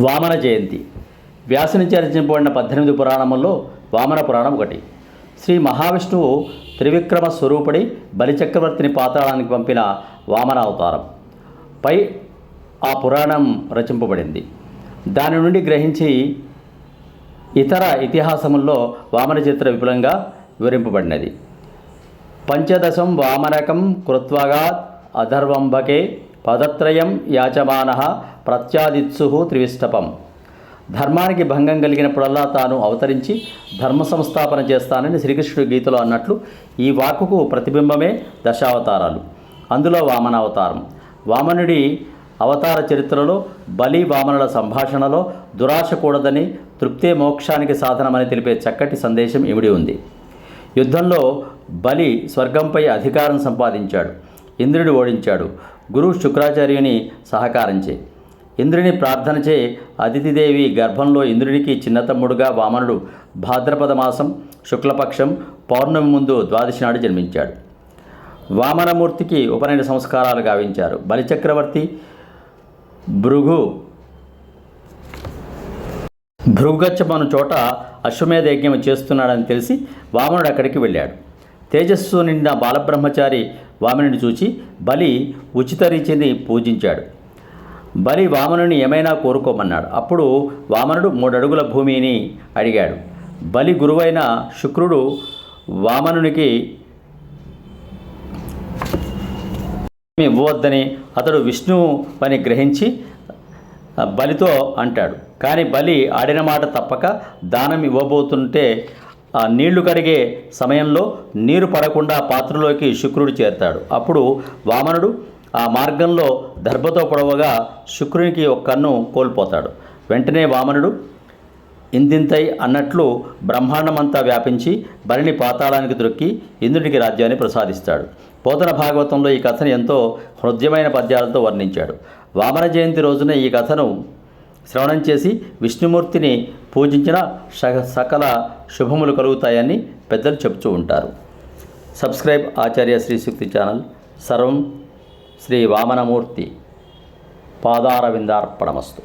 వామన జయంతి. వ్యాసు నుంచి రచింపబడిన 18 పురాణముల్లో వామన పురాణం ఒకటి. శ్రీ మహావిష్ణువు త్రివిక్రమ స్వరూపుడై బలిచక్రవర్తిని పాతాళానికి పంపిన వామన అవతారం పై ఆ పురాణం రచింపబడింది. దాని నుండి గ్రహించి ఇతర ఇతిహాసముల్లో వామన చరిత్ర విపులంగా వివరింపబడినది. పంచదశం వామనకం కృత్వగా అధర్వంబకే పదత్రయం యాచమానః ప్రత్యాదిత్సు త్రివిష్టపం. ధర్మానికి భంగం కలిగినప్పుడల్లా తాను అవతరించి ధర్మ సంస్థాపన చేస్తానని శ్రీకృష్ణుడు గీతలో అన్నట్లు ఈ వాక్కుకు ప్రతిబింబమే దశావతారాలు. అందులో వామన అవతారం. వామనుడి అవతార చరిత్రలో బలి వామనుల సంభాషణలో దురాశ కూడదని, తృప్తే మోక్షానికి సాధనమని తెలిపే చక్కటి సందేశం ఇమిడి ఉంది. యుద్ధంలో బలి స్వర్గంపై అధికారం సంపాదించాడు. ఇంద్రుడి ఓడించాడు. గురువు శుక్రాచార్యుని సహకారంచే, ఇంద్రుని ప్రార్థనచే అదితిదేవి గర్భంలో ఇంద్రుడికి చిన్నతమ్ముడుగా వామనుడు భాద్రపద మాసం శుక్లపక్షం పౌర్ణమి ముందు ద్వాదశి నాడు జన్మించాడు. వామనమూర్తికి ఉపనయన సంస్కారాలు గావించారు. బలిచక్రవర్తి భృగుగచ్చమను చోట అశ్వమేధ యజ్ఞం చేస్తున్నాడని తెలిసి వామనుడు అక్కడికి వెళ్ళాడు. తేజస్సు నిండిన బాలబ్రహ్మచారి వామనుని చూచి బలి ఉచిత రీతిని పూజించాడు. బలి వామనుని ఏమైనా కోరుకోమన్నాడు. అప్పుడు వామనుడు 3 అడుగుల భూమిని అడిగాడు. బలి గురువైన శుక్రుడు వామనునికి ఇవ్వవద్దని అతడు విష్ణువు అని గ్రహించి బలితో అంటాడు. కానీ బలి ఆడిన మాట తప్పక దానం ఇవ్వబోతుంటే నీళ్లు కడిగే సమయంలో నీరు పడకుండా పాత్రలోకి శుక్రుడు చేరతాడు. అప్పుడు వామనుడు ఆ మార్గంలో దర్భతో పొడవగా శుక్రునికి ఒక కన్ను కోల్పోతాడు. వెంటనే వామనుడు ఇంతింతై అన్నట్లు బ్రహ్మాండమంతా వ్యాపించి బలిని పాతాళానికి దొరికి ఇంద్రుడికి రాజ్యాన్ని ప్రసాదిస్తాడు. పోతన భాగవతంలో ఈ కథను ఎంతో హృద్యమైన పద్యాలతో వర్ణించాడు. వామన జయంతి రోజున ఈ కథను శ్రవణం చేసి విష్ణుమూర్తిని పూజించిన సకల శుభములు కలుగుతాయని పెద్దలు చెబుతూ ఉంటారు. సబ్స్క్రైబ్ ఆచార్య శ్రీ సూక్తి ఛానల్. సర్వం శ్రీ వామనమూర్తి పాదారవిందార్పణమస్తు.